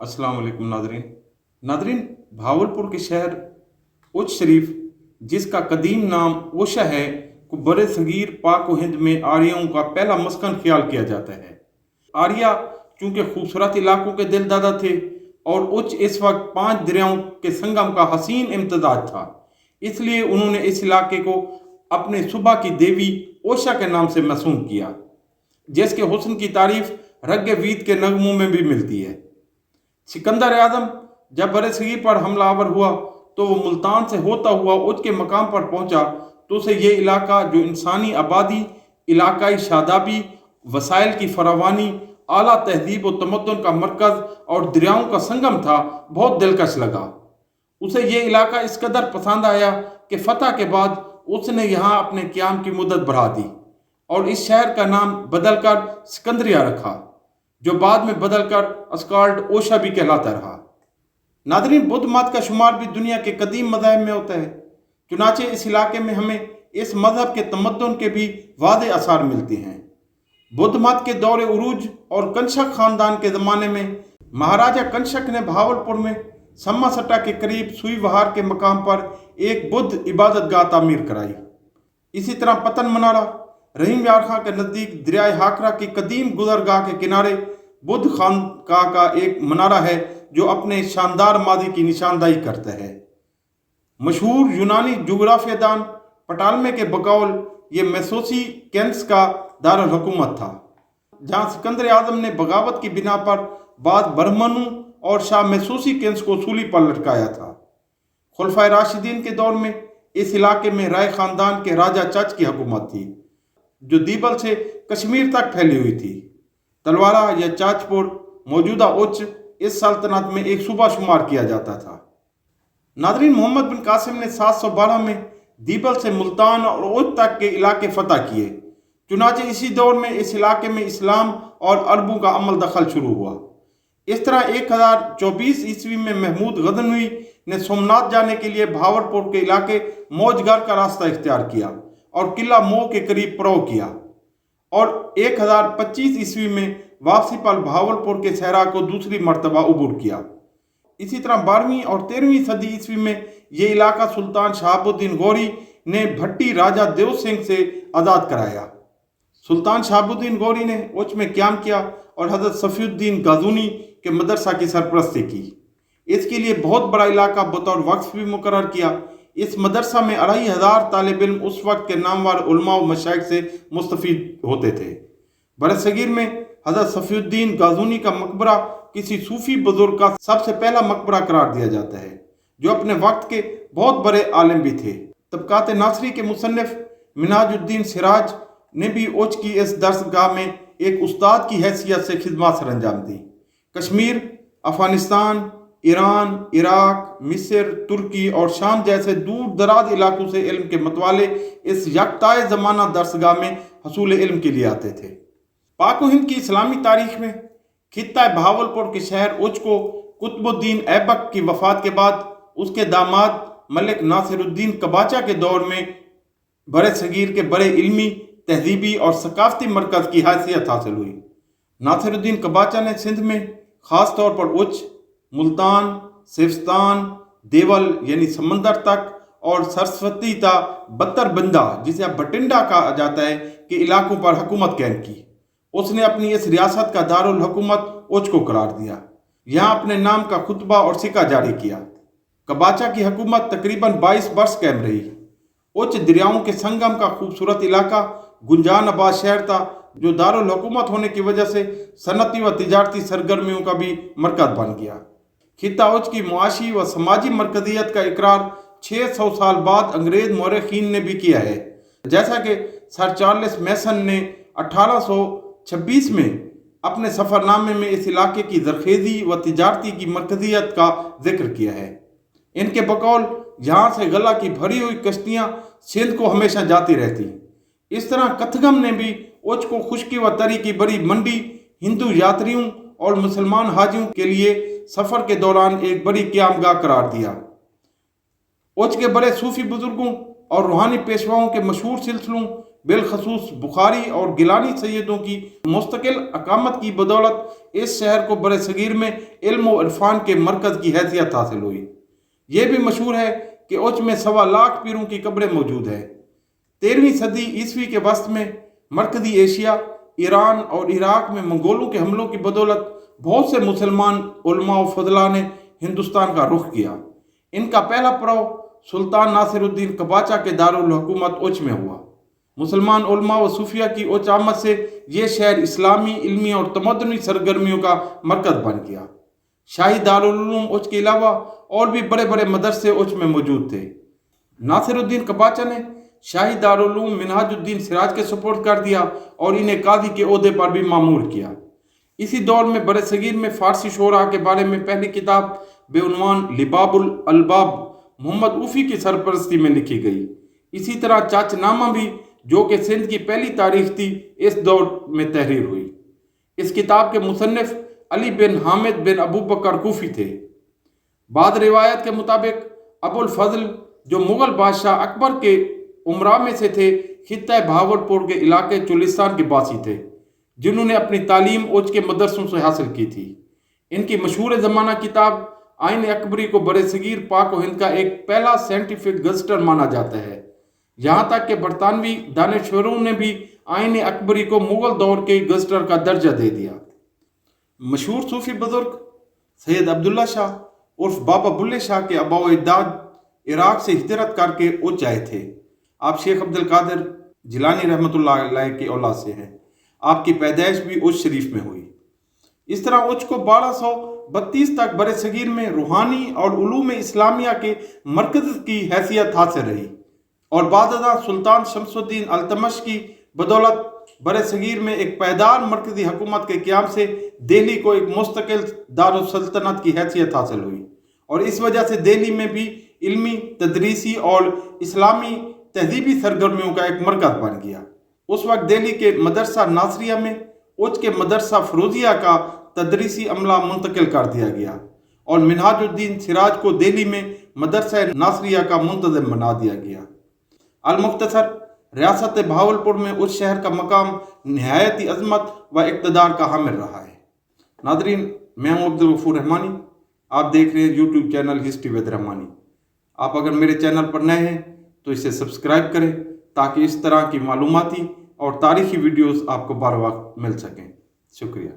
अस्सलाम वालेकुम Nadreen. Nadreen, Bahawalpur के शहर उच शरीफ, जिसका कदीम नाम ओशा है, को बरे सगीर पाक व हिंद में आर्यों का पहला मस्कन ख्याल किया जाता है। आर्या चूंकि खूबसूरत इलाकों के दिलदादा थे और उच इस वक्त 5 दरियाओं के संगम का हसीन इम्तजाज था, इसलिए उन्होंने इस इलाके को अपने सुबह की देवी ओशा के नाम से मसूम किया, जिसके हुस्न की तारीफ रग वीद के नगमों में भी मिलती है। सिकंदर आजम जब बरसगीर पर हमलावर हुआ तो वो मुल्तान से होता हुआ उच के मकाम पर पहुंचा, तो उसे ये इलाका, जो इंसानी आबादी, इलाकाई शादाबी, वसाइल की फरावानी, आला तहजीब व तमद्दुन का मरकज़ और दरियाओं का संगम था, बहुत दिलकश लगा। उसे ये इलाका इस कदर पसंद आया कि फतह के बाद उसने यहाँ अपने क़याम की मुद्दत बढ़ा दी और इस शहर का नाम बदलकर सिकंदरिया रखा, जो बाद में बदलकर अस्काल्ड ओशा भी कहलाता रहा। नादरीन, बुद्ध मत का शुमार भी दुनिया के कदीम मज़ाहिब में होता है। चुनाचे इस इलाके में हमें इस मज़हब के तमद्दुन के भी वाज़े आसार मिलते हैं। बुद्ध मत के दौर उरूज और कंशक ख़ानदान के ज़माने में महाराजा कंशक ने भावलपुर में सम्मा सट्टा के करीब सुई वहार के मकाम पर एक बुद्ध इबादत गाह तामीर कराई। इसी तरह पतन मनारा रहीम यार खां के नज़दीक दरियाए हाकरा की कदीम गुजरगाह के किनारे बुद्ध खानकाह का एक मनारा है, जो अपने शानदार मादी की निशानदाही करता है। मशहूर यूनानी जुग्राफियादान पटालमे के बकौल ये मैसूसी कैंस का दारुल हुकूमत था, जहाँ सिकंदर आजम ने बगावत की बिना पर बाद बरहमनों और शाह मैसूसी कैंस को सूली पर लटकाया था। खुलफाए राशिदीन के दौर में इस इलाके में राय ख़ानदान के राजा चच की हुकूमत थी, जो दीबल से कश्मीर तक फैली हुई थी। तलवारा या चाचपुर, मौजूदा उच्च, इस सल्तनत में एक सूबा शुमार किया जाता था। नादरीन, मोहम्मद बिन कासिम ने 712 में दीबल से मुल्तान और उच तक के इलाके फतह किए। चुनाचे इसी दौर में इस इलाके में इस्लाम और अरबों का अमल दखल शुरू हुआ। इस तरह 1024 ईस्वी में महमूद गजनवी ने सोमनाथ जाने के लिए भावलपुर के इलाके मौजगर का रास्ता इख्तियार किया और किला मोह के करीब परव किया, और 1025 ईस्वी में वापसी पर भावलपुर के सहरा को दूसरी मर्तबा उबूर किया। इसी तरह 12वीं और 13वीं सदी ईस्वी में ये इलाका सुल्तान शहाबुद्दीन गौरी ने भट्टी राजा देव सिंह से आज़ाद कराया। सुल्तान शहाबुद्दीन गौरी ने उच में क़याम किया और हज़रत सफ़ीउद्दीन गाज़ूनी के मदरसा की सरपरस्ती की। इसके लिए बहुत बड़ा इलाका बतौर वक्फ भी मुकर्रर किया। इस मदरसा में 2500 तालिब इल्म उस वक्त के नामवर उलमा व मशाइख से मुस्तफ़ीद होते थे। बरसगीर में हज़रत सफ़ीउद्दीन गाज़ूनी का मकबरा किसी सूफ़ी बुजुर्ग का सबसे पहला मकबरा करार दिया जाता है, जो अपने वक्त के बहुत बड़े आलिम भी थे। तबक़ात नासरी के मुसन्निफ़ मिनाजुद्दीन सिराज ने भी उच की इस दरसगाह में एक उस्ताद की हैसियत से खिदमत सर अंजाम दी। कश्मीर, अफ़गानिस्तान, ईरान, इराक, मिस्र, तुर्की और शाम जैसे दूर दराज इलाकों से इल्म के मतवाले इस यकताए ज़माना दरसगाह में हसूल इल्म के लिए आते थे। पाक व हिंद की इस्लामी तारीख में खित्ता भावलपुर के शहर उच को कुतुबुद्दीन ऐबक की वफ़ात के बाद उसके दामाद मलिक नासिरुद्दीन कबाचा के दौर में बड़े सगीर के बड़े इल्मी, तहजीबी और सकाफती मरकज़ की हैसियत हासिल हुई। नासिरुद्दीन कबाचा ने सिंध में ख़ास तौर पर उच, मुल्तान, सिविस्तान, देवल यानी समंदर तक और सरस्वती ता बत्तरबंदा, जिसे अब बटिंडा कहा जाता है, के इलाकों पर हुकूमत कायम की। उसने अपनी इस रियासत का दारुल हुकूमत उच को करार दिया। यहाँ अपने नाम का खुतबा और सिक्का जारी किया। कबाचा की हुकूमत तकरीबन 22 वर्ष कायम रही। उच दरियाओं के संगम का खूबसूरत इलाका गुंजान आबाद शहर था, जो दारुल हुकूमत होने की वजह से सनती व तिजारती सरगर्मियों का भी मरकज़ बन गया। खित्ता उच की मुआशी व समाजी मरकजियत का इकरार 600 साल बाद अंग्रेज मौरखीन ने भी किया है, जैसा कि सर चार्ल्स मैसन ने 1826 में अपने सफ़रनामे में इस इलाके की जरखेज़ी व तिजारती की मरकजियत का जिक्र किया है। इनके बकौल यहाँ से गला की भरी हुई कश्तियाँ सिंध को हमेशा जाती रहती। इस तरह कथगम ने भी उच को खुश्की व तरी की बड़ी मंडी, हिंदू यात्रियों और मुसलमान हाजियों के लिए सफ़र के दौरान एक बड़ी क़यामगाह करार दिया। उच के बड़े सूफ़ी बुजुर्गों और रूहानी पेशवाओं के मशहूर सिलसिलों بالخصوص بخاری اور گیلانی سیدوں کی مستقل اقامت کی بدولت اس شہر کو بر صغیر میں علم و عرفان کے مرکز کی حیثیت حاصل ہوئی۔ یہ بھی مشہور ہے کہ اوچ میں 1.25 لاکھ پیروں کی قبریں موجود ہیں۔ 13ویں صدی عیسوی کے وسط میں مرکزی ایشیا، ایران اور عراق میں منگولوں کے حملوں کی بدولت بہت سے مسلمان علماء و فضلاء نے ہندوستان کا رخ کیا۔ ان کا پہلا پڑاؤ سلطان ناصر الدین قباچہ کے دارالحکومت اوچ میں ہوا۔ مسلمان علماء و صوفیہ کی اوچ آمد سے یہ شہر اسلامی، علمی اور تمدنی سرگرمیوں کا مرکز بن گیا۔ شاہی دارالعلوم اوچ کے علاوہ اور بھی بڑے بڑے مدرسے اوچ میں موجود تھے۔ ناصر الدین قباچہ نے شاہی دارالعلوم منہاج الدین سراج کے سپرد کر دیا اور انہیں قاضی کے عہدے پر بھی مامور کیا۔ اسی دور میں بر صغیر میں فارسی شعراء کے بارے میں پہلی کتاب بے عنوان لباب الالباب محمد اوفی کی سرپرستی میں لکھی گئی۔ اسی طرح چاچ نامہ بھی، جو کہ سندھ کی پہلی تاریخ تھی، اس دور میں تحریر ہوئی۔ اس کتاب کے مصنف علی بن حامد بن ابو بکر کوفی تھے۔ بعض روایت کے مطابق ابو الفضل، جو مغل بادشاہ اکبر کے امراء میں سے تھے، خطہ بہاولپور کے علاقے چولستان کے باسی تھے، جنہوں نے اپنی تعلیم اوچ کے مدرسوں سے حاصل کی تھی۔ ان کی مشہور زمانہ کتاب آئین اکبری کو بر صغیر پاک و ہند کا ایک پہلا سائنٹیفک گزٹر مانا جاتا ہے، یہاں تک کہ برطانوی دانشوروں نے بھی آئین اکبری کو مغل دور کے گزٹر کا درجہ دے دیا۔ مشہور صوفی بزرگ سید عبداللہ شاہ عرف بابا بلے شاہ کے آباء و اجداد عراق سے ہجرت کر کے اوچ آئے تھے۔ آپ شیخ عبدالقادر جیلانی رحمۃ اللہ علیہ کی اولاد سے ہیں۔ آپ کی پیدائش بھی اوچ شریف میں ہوئی۔ اس طرح اوچ کو 1232 تک بر صغیر میں روحانی اور علوم اسلامیہ کے مرکز کی حیثیت حاصل رہی، اور بعد ازاں سلطان شمس الدین التمش کی بدولت بر صغیر میں ایک پائیدار مرکزی حکومت کے قیام سے دہلی کو ایک مستقل دارالسلطنت کی حیثیت حاصل ہوئی، اور اس وجہ سے دہلی میں بھی علمی، تدریسی اور اسلامی تہذیبی سرگرمیوں کا ایک مرکز بن گیا۔ اس وقت دہلی کے مدرسہ ناصریہ میں اوچ کے مدرسہ فروزیہ کا تدریسی عملہ منتقل کر دیا گیا، اور منہاج الدین سراج کو دہلی میں مدرسہ ناصریہ کا منتظم بنا دیا گیا۔ المختصر، ریاست بہاولپور میں اس شہر کا مقام نہایتی عظمت و اقتدار کا حامل رہا ہے۔ ناظرین، میں ہوں عبدالغفور رحمانی، آپ دیکھ رہے ہیں یوٹیوب چینل ہسٹری ود رحمانی۔ آپ اگر میرے چینل پر نئے ہیں تو اسے سبسکرائب کریں تاکہ اس طرح کی معلوماتی اور تاریخی ویڈیوز آپ کو بر وقت مل سکیں۔ شکریہ۔